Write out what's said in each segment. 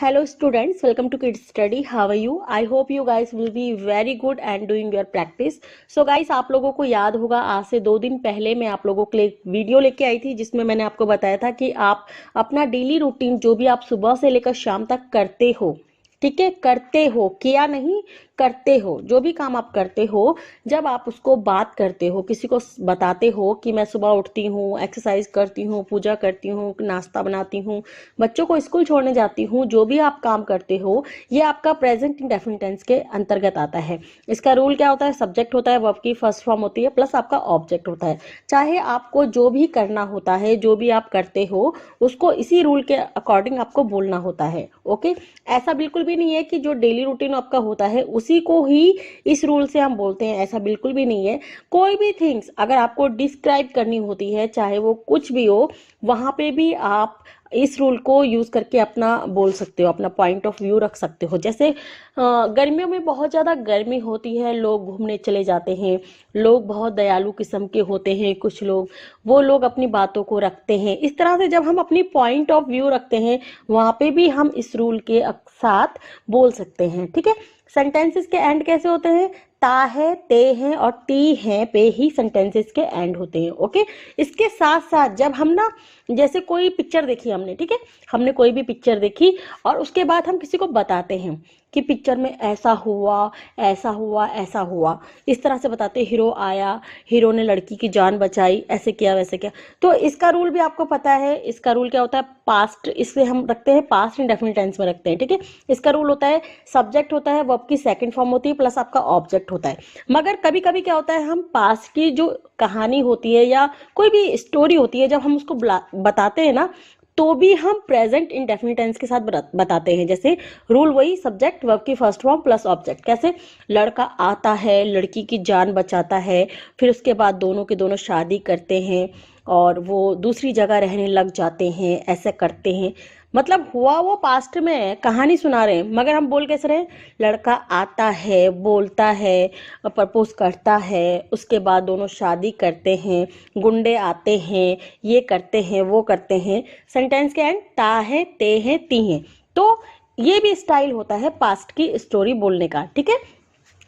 Hello students, welcome to Kids Study. How are you? I hope you guys will be very good and doing your practice. So guys, आप लोगों को याद होगा आज से 2 दिन पहले मैं आप लोगों के लिए वीडियो लेके आई थी जिसमें मैंने आपको बताया था कि आप अपना डेली रूटीन जो भी आप सुबह से लेकर शाम तक करते हो, ठीक है, करते हो, किया नहीं, करते हो, जो भी काम आप करते हो, जब आप उसको बात करते हो, किसी को बताते हो कि मैं सुबह उठती हूँ, एक्सरसाइज करती हूँ, पूजा करती हूँ, नाश्ता बनाती हूँ, बच्चों को स्कूल छोड़ने जाती हूँ, जो भी आप काम करते हो ये आपका प्रेजेंट इंडेफिनिट टेंस के अंतर्गत आता है। इसका रूल क्या होता है? सब्जेक्ट होता है, वर्ब की फर्स्ट फॉर्म होती है, प्लस आपका ऑब्जेक्ट होता है। चाहे आपको जो भी करना होता है, जो भी आप करते हो, उसको इसी रूल के अकॉर्डिंग आपको बोलना होता है। ओके, ऐसा बिल्कुल भी नहीं है कि जो डेली रूटीन आपका होता है उसी को ही इस रूल से हम बोलते हैं, ऐसा बिल्कुल भी नहीं है। कोई भी थिंग्स अगर आपको डिस्क्राइब करनी होती है, चाहे वो कुछ भी हो, वहां पे भी आप इस रूल को यूज करके अपना बोल सकते हो, अपना पॉइंट ऑफ व्यू रख सकते हो। जैसे गर्मियों में बहुत ज़्यादा गर्मी होती है, लोग घूमने चले जाते हैं, लोग बहुत दयालु किस्म के होते हैं, कुछ लोग, वो लोग अपनी बातों को रखते हैं। इस तरह से जब हम अपनी पॉइंट ऑफ व्यू रखते हैं वहाँ पे भी हम इस रूल के साथ बोल सकते हैं। ठीक है, सेंटेंसेस के एंड कैसे होते हैं? ता है, ते हैं और ती हैं पे ही सेंटेंसेस के एंड होते हैं। ओके, इसके साथ साथ जब हम ना, जैसे कोई पिक्चर देखी हमने, ठीक है, हमने कोई भी पिक्चर देखी और उसके बाद हम किसी को बताते हैं कि पिक्चर में ऐसा हुआ, ऐसा हुआ, ऐसा हुआ, इस तरह से बताते, हीरो आया, हीरो ने लड़की की जान बचाई, ऐसे किया, वैसे किया। तो इसका रूल भी आपको पता है। इसका रूल क्या होता है? पास्ट, इससे हम रखते हैं, पास्ट इंडेफिनिट टेंस में रखते हैं। ठीक है, इसका रूल होता है, सब्जेक्ट होता है, वर्ब की सेकंड फॉर्म होती है, प्लस आपका ऑब्जेक्ट होता है। मगर कभी कभी क्या होता है, हम पास्ट की जो कहानी होती है या कोई भी स्टोरी होती है, जब हम उसको बताते हैं ना, तो भी हम प्रेजेंट इंडेफिनिट टेंस के साथ बताते हैं। जैसे रूल वही, सब्जेक्ट वर्ब की फर्स्ट फॉर्म प्लस ऑब्जेक्ट। कैसे? लड़का आता है, लड़की की जान बचाता है, फिर उसके बाद दोनों के दोनों शादी करते हैं और वो दूसरी जगह रहने लग जाते हैं, ऐसे करते हैं। मतलब हुआ वो पास्ट में है, कहानी सुना रहे हैं, मगर हम बोल कैसे रहे हैं? लड़का आता है, बोलता है, प्रपोज करता है, उसके बाद दोनों शादी करते हैं, गुंडे आते हैं, ये करते हैं, वो करते हैं। सेंटेंस के एंड ता है, ते हैं, ती हैं। तो ये भी स्टाइल होता है पास्ट की स्टोरी बोलने का। ठीक है,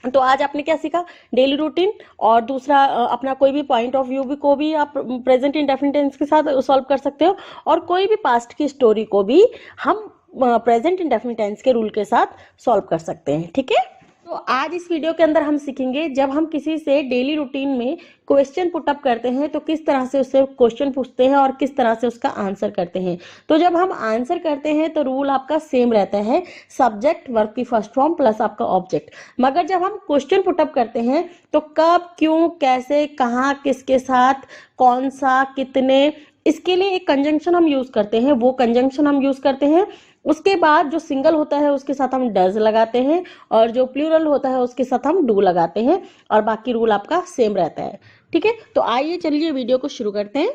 तो आज आपने क्या सीखा? डेली रूटीन, और दूसरा अपना कोई भी पॉइंट ऑफ व्यू भी को भी आप प्रेजेंट इंडेफिनिट टेंस के साथ सॉल्व कर सकते हो, और कोई भी पास्ट की स्टोरी को भी हम प्रेजेंट इंडेफिनिट टेंस के रूल के साथ सॉल्व कर सकते हैं। ठीक है, तो आज इस वीडियो के अंदर हम सीखेंगे, जब हम किसी से डेली रूटीन में क्वेश्चन पुटअप करते हैं तो किस तरह से उससे क्वेश्चन पूछते हैं और किस तरह से उसका आंसर करते हैं। तो जब हम आंसर करते हैं तो रूल आपका सेम रहता है, सब्जेक्ट वर्ब की फर्स्ट फॉर्म प्लस आपका ऑब्जेक्ट। मगर जब हम क्वेश्चन पुटअप करते हैं तो कब, क्यों, कैसे, कहाँ, किसके साथ, कौन सा, कितने, इसके लिए एक कंजंक्शन हम यूज करते हैं, वो कंजंक्शन हम यूज करते हैं। उसके बाद जो सिंगल होता है उसके साथ हम डज लगाते हैं, और जो प्लूरल होता है उसके साथ हम डू लगाते हैं, और बाकी रूल आपका सेम रहता है। ठीक है, तो आइए चलिए वीडियो को शुरू करते हैं।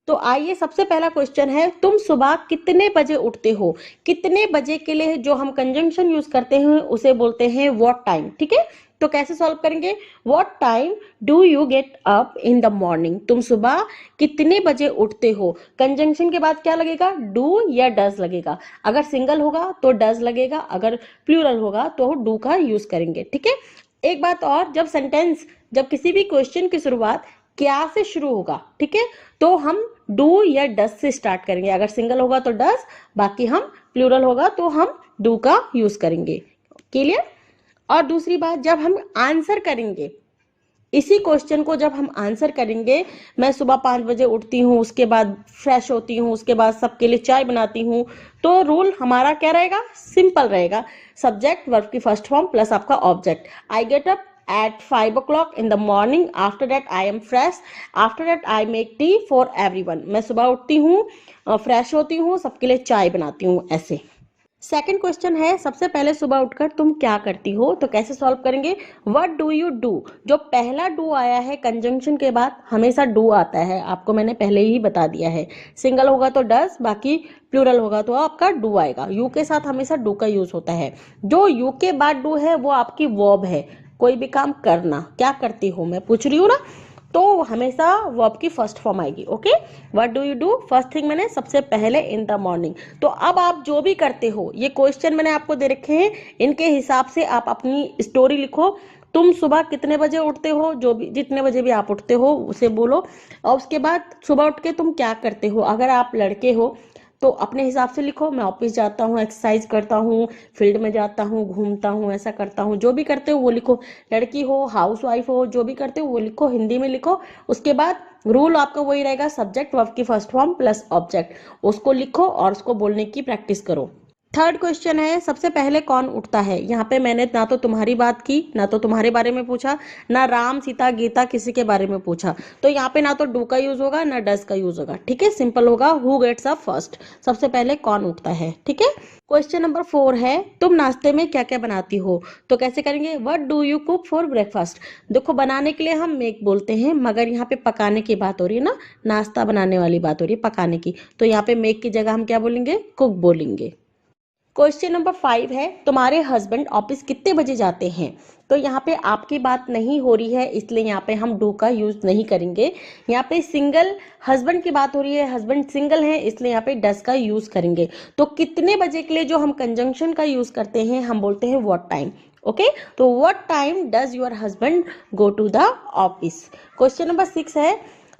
तो आइए, सबसे पहला क्वेश्चन है, तुम सुबह कितने बजे उठते हो? कितने बजे के लिए जो हम कंजंक्शन यूज करते हैं उसे बोलते हैं व्हाट टाइम। ठीक है, तो कैसे सॉल्व करेंगे? What time do you get up in the morning? तुम सुबह कितने बजे उठते हो? कंजंक्शन के बाद क्या लगेगा? डू या डज लगेगा। अगर सिंगल होगा तो डज लगेगा, अगर प्लूरल होगा तो डू का यूज करेंगे। ठीक है, एक बात और, जब किसी भी क्वेश्चन की शुरुआत क्या से शुरू होगा, ठीक है, तो हम डू या डज से स्टार्ट करेंगे। अगर सिंगल होगा तो डज, बाकी हम प्लूरल होगा तो हम डू का यूज करेंगे। क्लियर? और दूसरी बात, जब हम आंसर करेंगे इसी क्वेश्चन को, जब हम आंसर करेंगे, मैं सुबह 5 बजे उठती हूँ, उसके बाद फ्रेश होती हूँ, उसके बाद सबके लिए चाय बनाती हूँ, तो रूल हमारा क्या रहेगा? सिंपल रहेगा, सब्जेक्ट वर्ब की फर्स्ट फॉर्म प्लस आपका object. I get up at 5 o'clock in the morning, after that I am fresh, after that I make tea for everyone। मैं सुबह उठती हूँ, फ्रेश होती हूँ, सबके लिए चाय बनाती हूँ, ऐसे। सेकंड क्वेश्चन है, सबसे पहले सुबह उठकर तुम क्या करती हो? तो कैसे सॉल्व करेंगे? What do you do? जो पहला डू आया है कंजंक्शन के बाद, हमेशा डू आता है, आपको मैंने पहले ही बता दिया है। सिंगल होगा तो डज, बाकी प्लूरल होगा तो आपका डू आएगा। यू के साथ हमेशा डू का यूज होता है। जो यू के बाद डू है वो आपकी वर्ब है, कोई भी काम करना। क्या करती हो, मैं पूछ रही हूँ ना, तो हमेशा वर्ब की फर्स्ट फॉर्म आएगी। Okay, what do you do, first thing मैंने सबसे पहले इन द मॉर्निंग। तो अब आप जो भी करते हो, ये क्वेश्चन मैंने आपको दे रखे हैं, इनके हिसाब से आप अपनी स्टोरी लिखो। तुम सुबह कितने बजे उठते हो, जो भी जितने बजे भी आप उठते हो उसे बोलो, और उसके बाद सुबह उठ के तुम क्या करते हो। अगर आप लड़के हो तो अपने हिसाब से लिखो, मैं ऑफिस जाता हूँ, एक्सरसाइज करता हूँ, फील्ड में जाता हूँ, घूमता हूँ, ऐसा करता हूँ, जो भी करते हो वो लिखो। लड़की हो, हाउस वाइफ हो, जो भी करते हो वो लिखो, हिंदी में लिखो। उसके बाद रूल आपका वही रहेगा, सब्जेक्ट वर्ब की फर्स्ट फॉर्म प्लस ऑब्जेक्ट, उसको लिखो और उसको बोलने की प्रैक्टिस करो। थर्ड क्वेश्चन है, सबसे पहले कौन उठता है। यहाँ पे मैंने ना तो तुम्हारी बात की, ना तो तुम्हारे बारे में पूछा, ना राम सीता गीता किसी के बारे में पूछा। तो यहाँ पे ना तो डू का यूज होगा ना डज का यूज होगा। ठीक है, सिंपल होगा, हु गेट्स अप फर्स्ट, सबसे पहले कौन उठता है। ठीक है, क्वेश्चन नंबर 4 है, तुम नाश्ते में क्या क्या बनाती हो। तो कैसे करेंगे, what do you cook for breakfast. देखो, बनाने के लिए हम मेक बोलते हैं, मगर यहाँ पे पकाने की बात हो रही है ना, नाश्ता बनाने वाली बात हो रही है, पकाने की। तो यहाँ पे मेक की जगह हम क्या बोलेंगे, कुक बोलेंगे। क्वेश्चन नंबर 5 है, तुम्हारे हस्बैंड ऑफिस कितने बजे जाते हैं। तो यहाँ पे आपकी बात नहीं हो रही है, इसलिए यहाँ पे हम डू का यूज नहीं करेंगे। यहाँ पे सिंगल हस्बैंड की बात हो रही है, हस्बैंड सिंगल है, इसलिए यहाँ पे डस का यूज करेंगे। तो कितने बजे के लिए जो हम कंजंक्शन का यूज करते हैं, हम बोलते हैं व्हाट टाइम। ओके, तो what time does your husband go to the office. Question number 6 है,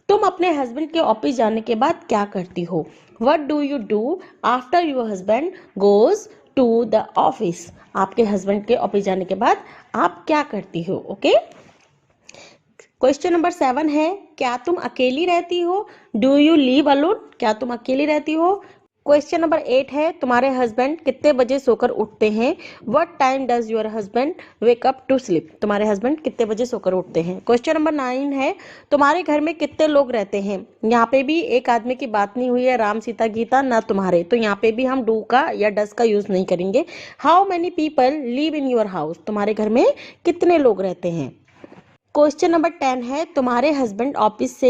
तुम अपने हस्बैंड के ऑफिस जाने के बाद क्या करती हो। What do you do after your husband goes to the office. आपके हस्बैंड के ऑफिस जाने के बाद आप क्या करती हो। ओके, क्वेश्चन नंबर 7 है, क्या तुम अकेली रहती हो। डू यू लिव अलोन, क्या तुम अकेली रहती हो। क्वेश्चन नंबर 8 है, तुम्हारे हस्बैंड कितने बजे सोकर उठते हैं। What time does your husband wake up to sleep. तुम्हारे हस्बैंड कितने बजे सोकर उठते हैं। क्वेश्चन नंबर 9 है, तुम्हारे घर में कितने लोग रहते हैं। यहाँ पे भी एक आदमी की बात नहीं हुई है, राम सीता गीता ना तुम्हारे, तो यहाँ पे भी हम डू का या डज का यूज नहीं करेंगे। How many people live in your house, तुम्हारे घर में कितने लोग रहते हैं। क्वेश्चन नंबर 10 है, तुम्हारे हस्बैंड ऑफिस से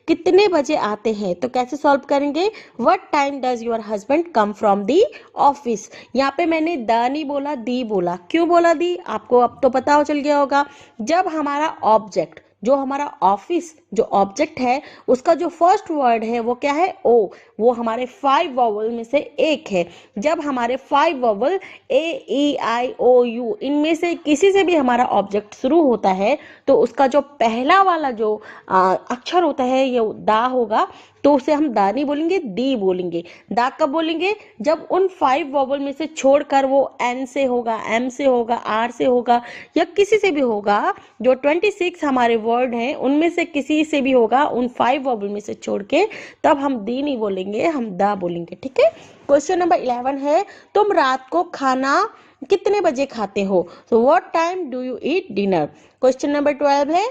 कितने बजे आते हैं। तो कैसे सॉल्व करेंगे, what time does your husband come from the office. यहाँ पे मैंने द नहीं बोला, दी बोला। क्यों बोला दी, आपको अब तो पता हो चल गया होगा। जब हमारा ऑब्जेक्ट, जो हमारा ऑफिस जो ऑब्जेक्ट है, उसका जो फर्स्ट वर्ड है वो क्या है, ओ, वो हमारे 5 वॉवल में से एक है। जब हमारे 5 vowel A E I O you इनमें से किसी से भी हमारा ऑब्जेक्ट शुरू होता है, तो उसका जो पहला वाला जो अक्षर होता है ये दा होगा, तो उसे हम दा नहीं बोलेंगे, दी बोलेंगे। दा कब बोलेंगे, जब उन 5 वॉवल में से छोड़कर वो एन से होगा, एम से होगा, आर से होगा, या किसी से भी होगा। जो 26 हमारे वर्ड हैं उनमें से किसी से भी होगा, उन 5 वॉवल में से छोड़ के, तब हम दी नहीं बोलेंगे, हम दा बोलेंगे। ठीक है, क्वेश्चन नंबर 11 है, तुम रात को खाना कितने बजे खाते हो। तो what time do you eat dinner. Question number 12 है,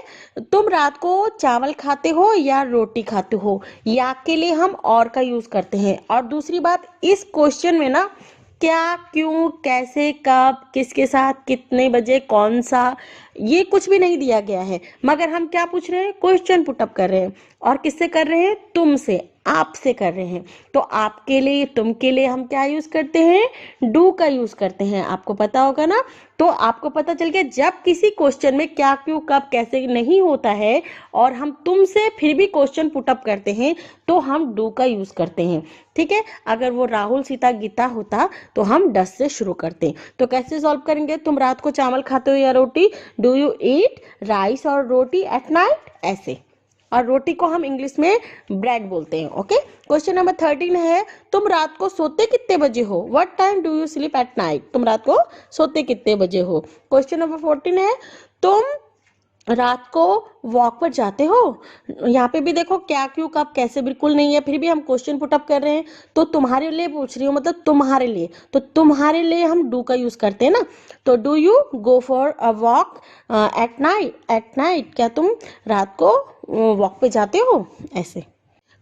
तुम रात को चावल खाते हो या रोटी खाते हो। या के लिए हम और का यूज करते हैं। और दूसरी बात, इस क्वेश्चन में ना क्या, क्यों, कैसे, कब, किसके साथ, कितने बजे, कौन सा, ये कुछ भी नहीं दिया गया है, मगर हम क्या पूछ रहे हैं, क्वेश्चन पुटअप कर रहे हैं। और किससे कर रहे हैं, तुमसे, आपसे कर रहे हैं। तो आपके लिए, तुम के लिए हम क्या यूज करते हैं, डू का यूज करते हैं। आपको पता होगा ना। तो आपको पता चल गया, जब किसी क्वेश्चन में क्या, क्यों, कब, कैसे नहीं होता है और हम तुमसे फिर भी क्वेश्चन पुटअप करते हैं, तो हम डू का यूज करते हैं। ठीक है, अगर वो राहुल सीता गीता होता तो हम डस से शुरू करते। तो कैसे सॉल्व करेंगे, तुम रात को चावल खाते हो या रोटी। डू यू ईट राइस और रोटी एट नाइट, ऐसे। और रोटी को हम इंग्लिश में ब्रेड बोलते हैं। ओके, क्वेश्चन नंबर 13 है, तुम रात को सोते कितने बजे हो। What time do you sleep at night. तुम रात को सोते कितने बजे हो। क्वेश्चन नंबर 14 है, तुम रात को वॉक पर जाते हो। यहाँ पे भी देखो क्या, क्यों, कब, कैसे बिल्कुल नहीं है, फिर भी हम क्वेश्चन पुटअप कर रहे हैं। तो तुम्हारे लिए पूछ रही हूँ, मतलब तुम्हारे लिए, तो तुम्हारे लिए हम डू का यूज करते हैं ना। तो do you go for a walk at night. At night, क्या तुम रात को वॉक पे जाते हो, ऐसे।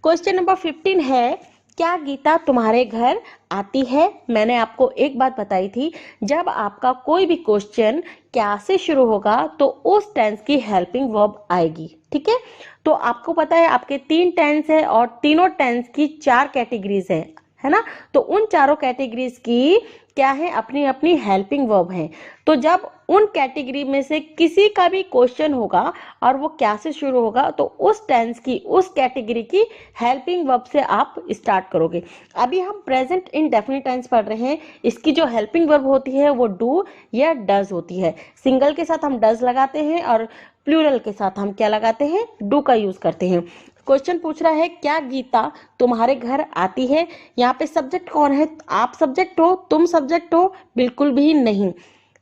क्वेश्चन नंबर 15 है, क्या गीता तुम्हारे घर आती है। मैंने आपको एक बात बताई थी, जब आपका कोई भी क्वेश्चन क्या से शुरू होगा तो उस टेंस की हेल्पिंग वर्ब आएगी। ठीक है, तो आपको पता है आपके 3 टेंस है और तीनों टेंस की 4 कैटेगरीज है ना। तो उन चारों कैटेगरीज की क्या है, अपनी अपनी हेल्पिंग वर्ब हैं। तो जब उन कैटेगरी में से किसी का भी क्वेश्चन होगा और वो क्या से शुरू होगा, तो उस टेंस की, उस कैटेगरी की हेल्पिंग वर्ब से आप स्टार्ट करोगे। अभी हम प्रेजेंट इंडेफिनिट टेंस पढ़ रहे हैं। इसकी जो हेल्पिंग वर्ब होती है वो डू या डज होती है। सिंगल के साथ हम डज लगाते हैं और प्लूरल के साथ हम क्या लगाते हैं, डू का यूज करते हैं। क्वेश्चन पूछ रहा है, क्या गीता तुम्हारे घर आती है? यहाँ पे सब्जेक्ट कौन है? आप सब्जेक्ट हो, तुम सब्जेक्ट हो? बिल्कुल भी नहीं।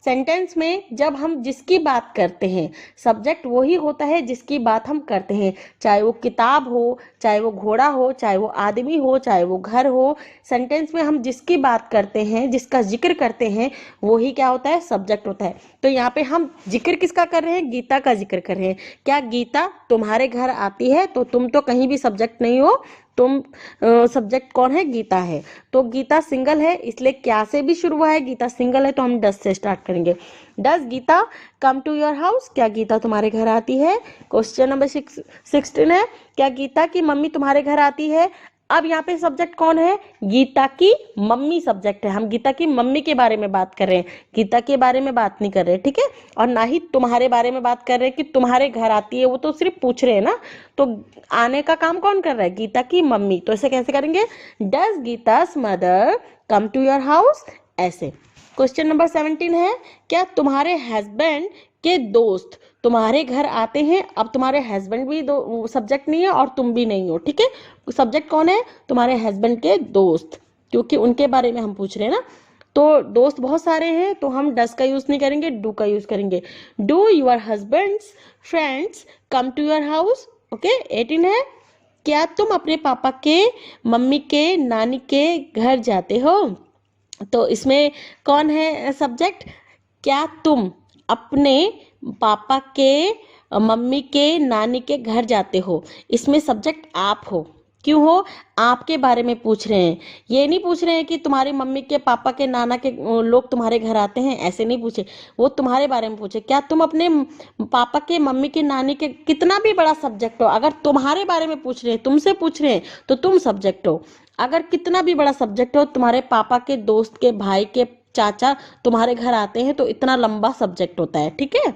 सेंटेंस में जब हम जिसकी बात करते हैं, सब्जेक्ट वही होता है जिसकी बात हम करते हैं, चाहे वो किताब हो, चाहे वो घोड़ा हो, चाहे वो आदमी हो, चाहे वो घर हो। सेंटेंस में हम जिसकी बात करते हैं, जिसका जिक्र करते हैं, वही क्या होता है, सब्जेक्ट होता है। तो यहाँ पे हम जिक्र किसका कर रहे हैं, गीता का जिक्र कर रहे हैं। क्या गीता तुम्हारे घर आती है? तो तुम तो कहीं भी सब्जेक्ट नहीं हो, तुम सब्जेक्ट कौन है, गीता है। तो गीता सिंगल है, इसलिए क्या से भी शुरू हुआ है, गीता सिंगल है, तो हम डज से स्टार्ट करेंगे। Does Geeta come to your house? क्या गीता तुम्हारे घर आती है? क्वेश्चन नंबर 16 है, क्या गीता की मम्मी तुम्हारे घर आती है? अब यहाँ पे सब्जेक्ट कौन है, गीता की मम्मी सब्जेक्ट है। हम गीता की मम्मी के बारे में बात कर रहे हैं, गीता के बारे में बात नहीं कर रहे, ठीक है। और ना ही तुम्हारे बारे में बात कर रहे हैं कि तुम्हारे घर आती है, वो तो सिर्फ पूछ रहे हैं ना। तो आने का काम कौन कर रहा है, गीता की मम्मी। तो ऐसे कैसे करेंगे, does Geeta's mother come to your house, ऐसे। क्वेश्चन नंबर 17 है, क्या तुम्हारे हस्बैंड के दोस्त तुम्हारे घर आते हैं? अब तुम्हारे हस्बैंड भी दो सब्जेक्ट नहीं है और तुम भी नहीं हो, ठीक है। सब्जेक्ट कौन है, तुम्हारे हस्बैंड के दोस्त, क्योंकि उनके बारे में हम पूछ रहे हैं ना। तो दोस्त बहुत सारे हैं, तो हम डस का यूज नहीं करेंगे, डू का यूज करेंगे। Do your husband's friends come to your house? Okay. 18 है, क्या तुम अपने पापा के, मम्मी के, नानी के घर जाते हो? तो इसमें कौन है सब्जेक्ट, क्या तुम अपने पापा के, मम्मी के, नानी के घर जाते हो। इसमें सब्जेक्ट आप हो। क्यों हो, आपके बारे में पूछ रहे हैं। ये नहीं पूछ रहे हैं कि तुम्हारी मम्मी के, पापा के, नाना के लोग तुम्हारे घर आते हैं, ऐसे नहीं पूछे। वो तुम्हारे बारे में पूछे, क्या तुम अपने पापा के, मम्मी के, नानी के, कितना भी बड़ा सब्जेक्ट हो, अगर तुम्हारे बारे में पूछ रहे हैं, तुमसे पूछ रहे हैं, तो तुम सब्जेक्ट हो। अगर कितना भी बड़ा सब्जेक्ट हो, तुम्हारे पापा के दोस्त के, भाई के, चाचा तुम्हारे घर आते हैं, तो इतना लंबा सब्जेक्ट होता है, ठीक है।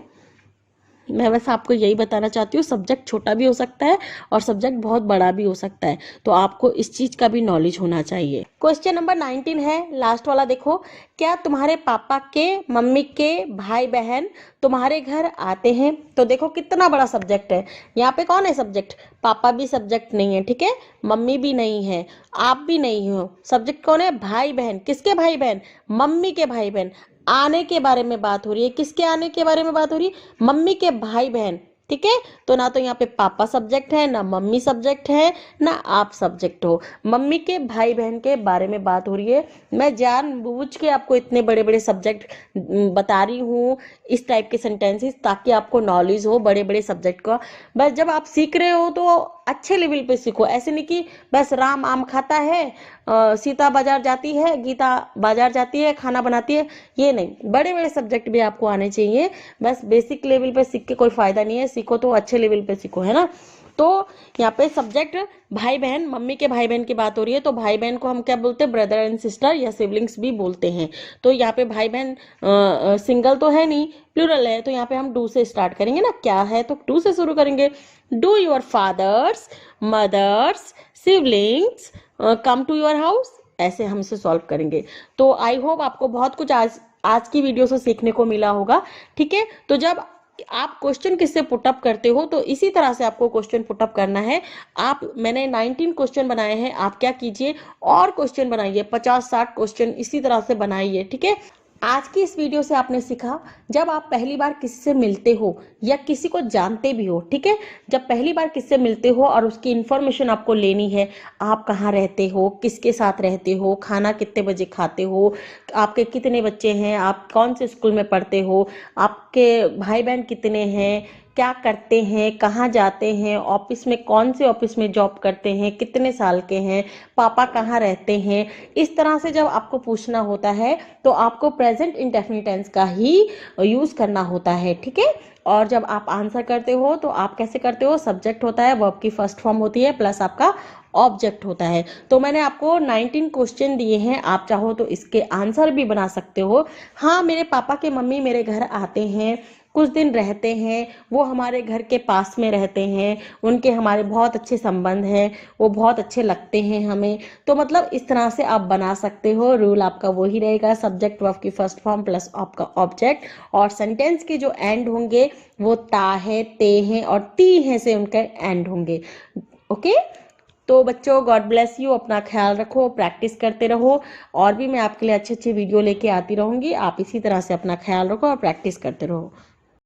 मैं बस आपको यही बताना चाहती हूँ, सब्जेक्ट छोटा भी हो सकता है और सब्जेक्ट बहुत बड़ा भी हो सकता है, तो आपको इस चीज का भी नॉलेज होना चाहिए। क्वेश्चन नंबर 19 है, लास्ट वाला देखो, क्या तुम्हारे पापा के, मम्मी के, भाई बहन तुम्हारे घर आते हैं? तो देखो कितना बड़ा सब्जेक्ट है। यहाँ पे कौन है सब्जेक्ट, पापा भी सब्जेक्ट नहीं है, ठीक है, मम्मी भी नहीं है, आप भी नहीं हो। सब्जेक्ट कौन है, भाई बहन। किसके भाई बहन, मम्मी के भाई बहन। आने के बारे में बात हो रही है, किसके आने के बारे में बात हो रही है, मम्मी के भाई बहन, ठीक है। तो ना तो यहाँ पे पापा सब्जेक्ट है, ना मम्मी सब्जेक्ट है, ना आप सब्जेक्ट हो। मम्मी के भाई बहन के बारे में बात हो रही है। मैं जानबूझ के आपको इतने बड़े बड़े सब्जेक्ट बता रही हूँ, इस टाइप के सेंटेंसेस, ताकि आपको नॉलेज हो बड़े बड़े सब्जेक्ट का। बस जब आप सीख रहे हो तो अच्छे लेवल पे सीखो, ऐसे नहीं कि बस राम आम खाता है, सीता बाजार जाती है, गीता बाजार जाती है, खाना बनाती है, ये नहीं। बड़े बड़े सब्जेक्ट भी आपको आने चाहिए। बस बेसिक लेवल पे सीख के कोई फायदा नहीं है, सीखो तो अच्छे लेवल पे सीखो, है ना। तो यहाँ पे सब्जेक्ट भाई बहन, मम्मी के भाई बहन की बात हो रही है, तो भाई बहन को हम क्या बोलते हैं, ब्रदर एंड सिस्टर या सिबलिंग्स भी बोलते हैं। तो यहाँ पे भाई बहन सिंगल तो है नहीं, प्लूरल है, तो यहाँ पे हम डू से स्टार्ट करेंगे ना। क्या है, तो डू से शुरू करेंगे। Do your fathers, mothers, siblings come to your house, ऐसे हम इसे सॉल्व करेंगे। तो आई होप आपको बहुत कुछ आज की वीडियो से सीखने को मिला होगा, ठीक है। तो जब आप क्वेश्चन किससे पुटअप करते हो, तो इसी तरह से आपको क्वेश्चन पुटअप करना है। मैंने 19 क्वेश्चन बनाए हैं, आप क्या कीजिए और क्वेश्चन बनाइए, 50-60 क्वेश्चन इसी तरह से बनाइए, ठीक है। आज की इस वीडियो से आपने सीखा, जब आप पहली बार किसी से मिलते हो या किसी को जानते भी हो, ठीक है, जब पहली बार किसी से मिलते हो और उसकी इंफॉर्मेशन आपको लेनी है, आप कहाँ रहते हो, किसके साथ रहते हो, खाना कितने बजे खाते हो, आपके कितने बच्चे हैं, आप कौन से स्कूल में पढ़ते हो, आपके भाई बहन कितने हैं, क्या करते हैं, कहाँ जाते हैं, ऑफिस में कौन से ऑफिस में जॉब करते हैं, कितने साल के हैं, पापा कहाँ रहते हैं, इस तरह से जब आपको पूछना होता है तो आपको प्रेजेंट इंडेफिनिट टेंस का ही यूज करना होता है, ठीक है। और जब आप आंसर करते हो तो आप कैसे करते हो, सब्जेक्ट होता है, वर्ब की फर्स्ट फॉर्म होती है, प्लस आपका ऑब्जेक्ट होता है। तो मैंने आपको 19 क्वेश्चन दिए हैं, आप चाहो तो इसके आंसर भी बना सकते हो। हाँ, मेरे पापा के मम्मी मेरे घर आते हैं, कुछ दिन रहते हैं, वो हमारे घर के पास में रहते हैं, उनके हमारे बहुत अच्छे संबंध हैं, वो बहुत अच्छे लगते हैं हमें। तो मतलब इस तरह से आप बना सकते हो। रूल आपका वही रहेगा, सब्जेक्ट वर्ब की फर्स्ट फॉर्म प्लस आपका ऑब्जेक्ट, और सेंटेंस के जो एंड होंगे वो ता है, ते हैं और ती हैं से उनके एंड होंगे। ओके, तो बच्चों गॉड ब्लेस यू, अपना ख्याल रखो, प्रैक्टिस करते रहो, और भी मैं आपके लिए अच्छे अच्छे वीडियो लेके आती रहूंगी। आप इसी तरह से अपना ख्याल रखो और प्रैक्टिस करते रहो।